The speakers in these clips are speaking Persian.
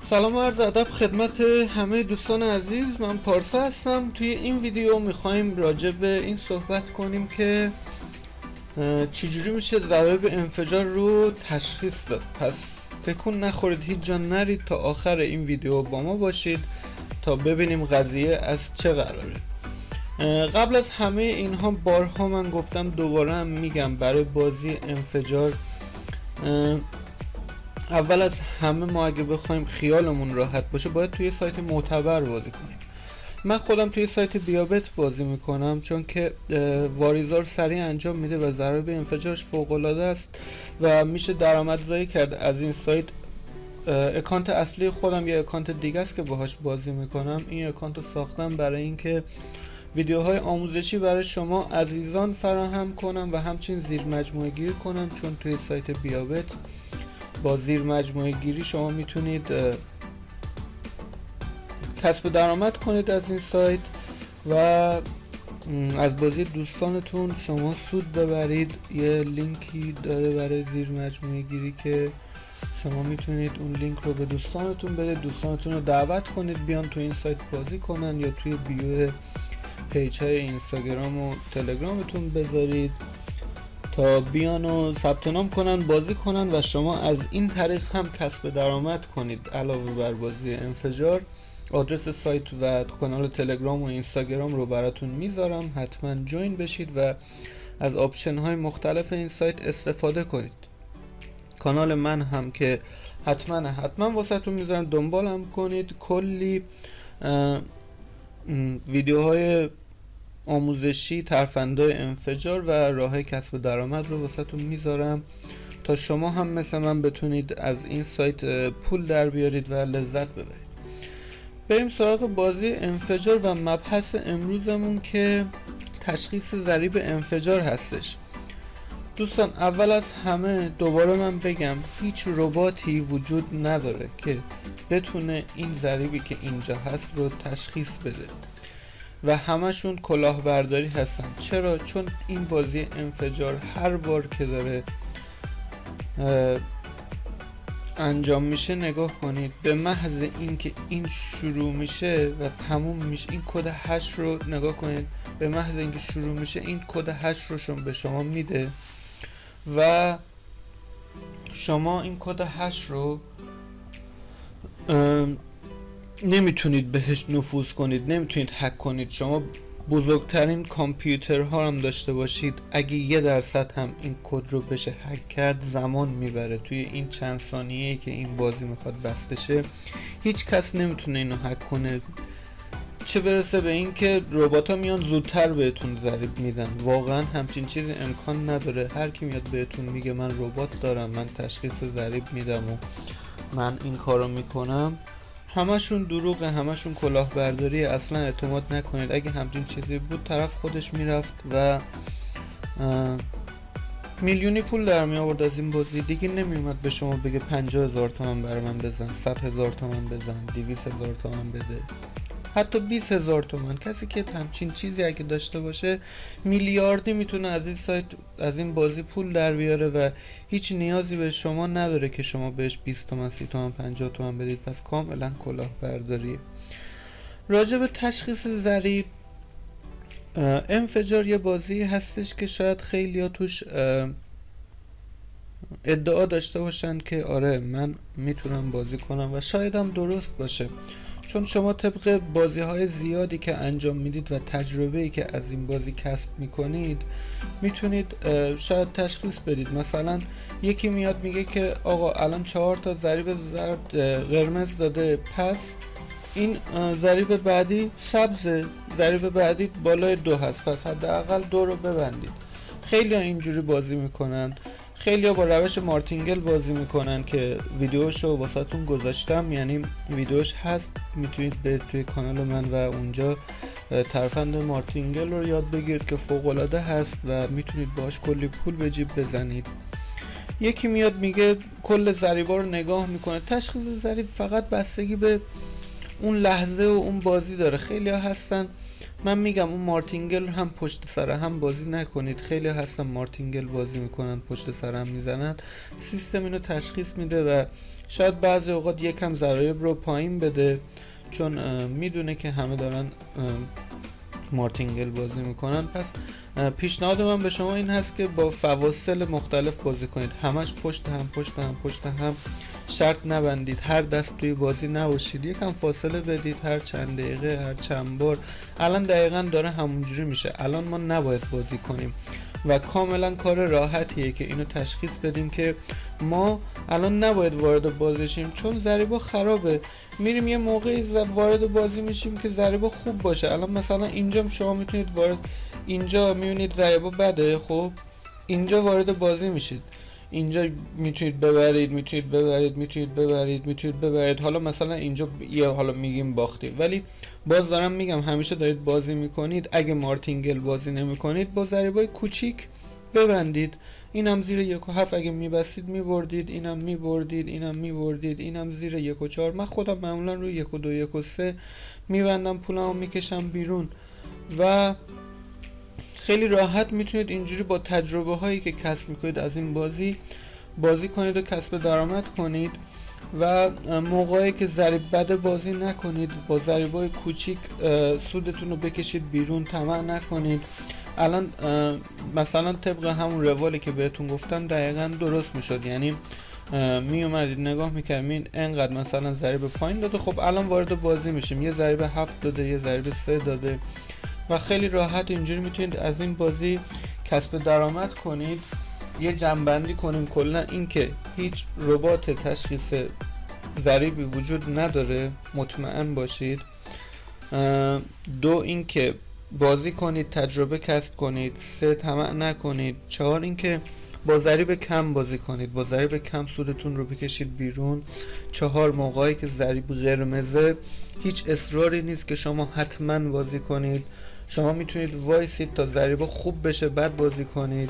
سلام و عرض ادب خدمت همه دوستان عزیز. من پارسا هستم. توی این ویدیو میخوایم راجع به این صحبت کنیم که چجوری میشه ضرایب انفجار رو تشخیص داد. پس تکون نخورید، هیچ جا نرید، تا آخر این ویدیو با ما باشید تا ببینیم قضیه از چه قراره. قبل از همه اینها بارها من گفتم، دوباره هم میگم، برای بازی انفجار اول از همه ما اگه بخوایم خیالمون راحت باشه باید توی سایت معتبر بازی کنیم. من خودم توی سایت بیابت بازی میکنم چون که واریزار سریع انجام میده و ضرایب انفجارش فوق العاده است و میشه درآمدزایی کرد از این سایت. اکانت اصلی خودم یه اکانت دیگه است که باهاش بازی میکنم. این اکانت رو ساختم برای اینکه ویدیوهای آموزشی برای شما عزیزان فراهم کنم و همچنین زیر مجموعه گیری کنم، چون توی سایت بیابت با زیر مجموعه گیری شما میتونید کسب درآمد کنید از این سایت و از بازی دوستانتون شما سود ببرید. یه لینکی داره برای زیر مجموعه گیری که شما میتونید اون لینک رو به دوستانتون بده، دوستانتون رو دعوت کنید بیان تو این سایت بازی کنن، یا توی بیو پیج های اینستاگرام و تلگرامتون بذارید تا بیان و ثبت نام کنن، بازی کنن و شما از این طریق هم کسب درآمد کنید. علاوه بر بازی انفجار، آدرس سایت و کانال تلگرام و اینستاگرام رو براتون میذارم، حتما جوین بشید و از آپشن های مختلف این سایت استفاده کنید. کانال من هم که حتما واسهتون میذارم، دنبالم کنید. کلی ویدیوهای آموزشی، ترفندهای انفجار و راه کسب درآمد رو واسهتون میذارم تا شما هم مثل من بتونید از این سایت پول در بیارید و لذت ببرید. بریم سراغ بازی انفجار و مبحث امروزمون که تشخیص ضریب انفجار هستش. دوستان، اول از همه دوباره من بگم، هیچ رباتی وجود نداره که بتونه این ضریبی که اینجا هست رو تشخیص بده و همشون کلاهبرداری هستن. چرا؟ چون این بازی انفجار هر بار که داره انجام میشه، نگاه کنید، به محض اینکه این شروع میشه و تموم میشه، این کد 8 رو نگاه کنید، به محض اینکه شروع میشه این کد 8 رو به شما میده و شما این کد 8 رو نمیتونید بهش نفوذ کنید، نمیتونید هک کنید. شما بزرگترین کامپیوترها هم داشته باشید، اگه 1% هم این کد رو بشه هک کرد، زمان میبره. توی این چند ثانیه‌ای که این بازی میخواد بسته شه، هیچ کس نمیتونه اینو هک کنه، چه برسه به این که ربات‌ها میان زودتر بهتون ضریب میدن. واقعا همچین چیزی امکان نداره. هر کی میاد بهتون میگه من ربات دارم، من تشخیص ضریب میدم و من این کارو میکنم، همشون دروغه، همشون کلاهبرداری. اصلا اعتماد نکنید. اگه همچین چیزی بود، طرف خودش میرفت و میلیونی پول در می آورد از این بازی، دیگه نمیومد به شما بگه 50,000 تومان برای من بزن، 100,000 تومان بزن، 200,000 تومان بده، حتی 20,000 تومان. کسی که همچین چیزی اگه داشته باشه، میلیاردی میتونه از این سایت، از این بازی پول در بیاره و هیچ نیازی به شما نداره که شما بهش 20 تومن، 30 تومن، 50 تومن بدید. پس کاملا کلاهبرداریه. راجع به تشخیص ضریب انفجار، یه بازی هستش که شاید خیلی‌ها توش ادعا داشته باشن که آره من میتونم بازی کنم و شاید هم درست باشه، چون شما طبق بازی های زیادی که انجام میدید و تجربه‌ای که از این بازی کسب میکنید، میتونید شاید تشخیص بدید. مثلا یکی میاد میگه که آقا الان 4 تا ضریب زرد قرمز داده، پس این ضریب بعدی سبزه، ضریب بعدی بالای 2 هست، پس حداقل 2 رو ببندید. خیلی ها اینجوری بازی میکنن. خیلی ها با روش مارتینگل بازی میکنن که ویدیوشو واسهتون گذاشتم، یعنی ویدیوش هست، میتونید برید توی کانال من و اونجا ترفند مارتینگل رو یاد بگیرید که فوق العاده هست و میتونید باش کلی پول به جیب بزنید. یکی میاد میگه کل ضریبا رو نگاه میکنه. تشخیص ضریب فقط بستگی به اون لحظه و اون بازی داره. خیلی ها هستن، من میگم اون مارتینگل هم پشت سر هم بازی نکنید. خیلی ها هستن مارتینگل بازی میکنن پشت سر هم میزنن، سیستم اینو تشخیص میده و شاید بعضی اوقات یکم ضرایب رو پایین بده، چون میدونه که همه دارن مارتینگل بازی میکنن. پس پیشنهاد من به شما این هست که با فواصل مختلف بازی کنید، همش پشت هم پشت هم پشت هم، شرط نبندید، هر دست توی بازی نباشید، یکم فاصله بدید هر چند دقیقه، هر چند بار. الان دقیقا داره همونجوری میشه. الان ما نباید بازی کنیم و کاملا کار راحتیه که اینو تشخیص بدیم که ما الان نباید وارد بازی شیم چون ضریبا خرابه. میریم یه موقعی وارد بازی میشیم که ضریبا خوب باشه. الان مثلا اینجا شما میتونید وارد، اینجا میبینید ضریبا بده، خب اینجا وارد بازی میشید، اینجا میتونید ببرید، میتونید ببرید، میتونید ببرید، میتونید ببرید. حالا مثلا اینجا یه حالا میگیم باختیم، ولی باز دارم میگم همیشه دارید بازی میکنید. اگه مارتینگل بازی نمیکنید با ضریبای کوچیک ببندید. اینم زیر 1.7 اگه میبستید میبردید، اینم میبردید، اینم میبردید، اینم زیر 1.4. من خودم معمولا روی 1.2 1.3 میبندم، پولمو میکشم بیرون و خیلی راحت میتونید اینجوری با تجربه هایی که کسب میکنید از این بازی کنید و کسب درآمد کنید و موقعی که ضریب بده بازی نکنید، با ضریبای کوچیک سودتون رو بکشید بیرون، طمع نکنید. الان مثلا طبق همون روالی که بهتون گفتم دقیقا درست میشد، یعنی می اومدید نگاه میکردید انقدر مثلا ضریب پایین داده، خب الان وارد بازی میشیم، یه ضریب 7 داده، یه ضریب 3 داده و خیلی راحت اینجوری میتونید از این بازی کسب درآمد کنید. یه جنبندی کنیم کلا این که هیچ ربات تشخیص ضریبی وجود نداره، مطمئن باشید. 2 این که بازی کنید، تجربه کسب کنید. 3 طمع نکنید. 4 این که با ضریب کم بازی کنید، با ضریب کم سودتون رو بکشید بیرون. 4 موقعی که ضریب قرمزه هیچ اصراری نیست که شما حتما بازی کنید، شما میتونید وایسید تا ضریب خوب بشه بعد بازی کنید.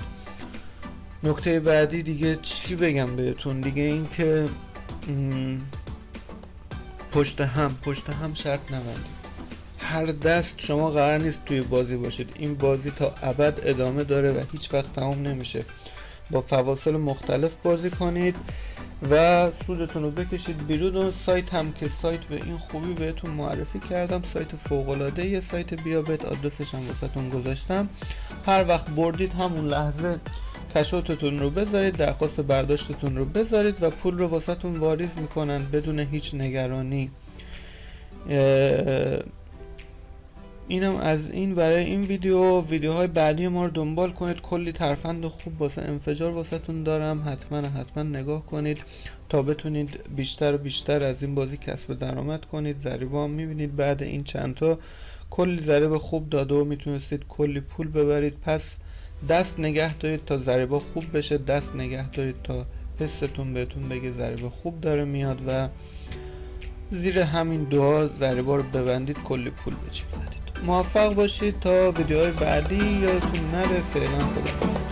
نکته بعدی دیگه چی بگم بهتون دیگه، این که پشت هم شرط نبندید. هر دست شما قرار نیست توی بازی باشید، این بازی تا ابد ادامه داره و هیچ وقت تمام نمیشه. با فواصل مختلف بازی کنید و سودتون رو بکشید بیرون. و سایت هم که سایت به این خوبی بهتون معرفی کردم، سایت فوق‌العاده، یه سایت بیابت، آدرسش هم واسهتون گذاشتم. هر وقت بردید همون لحظه کشوتتون رو بذارید، درخواست برداشتتون رو بذارید و پول رو واسهتون واریز میکنن بدون هیچ نگرانی. اینم از این برای این ویدیوهای بعدی ما رو دنبال کنید. کلی ترفند خوب واسه انفجار واسهتون دارم، حتما نگاه کنید تا بتونید بیشتر و بیشتر از این بازی کسب درآمد کنید. ضریبا هم میبینید بعد این چند تا کلی ضریب خوب داده و میتونستید کلی پول ببرید. پس دست نگه دارید تا ضریبا خوب بشه، دست نگه دارید تا حستون بهتون بگه ضریب خوب داره میاد و زیر همین دعا ضریبا رو ببندید، کلی پول بچینید. موفق باشید تا ویدیوهای بعدی. یادتون نره، فعلا خدا.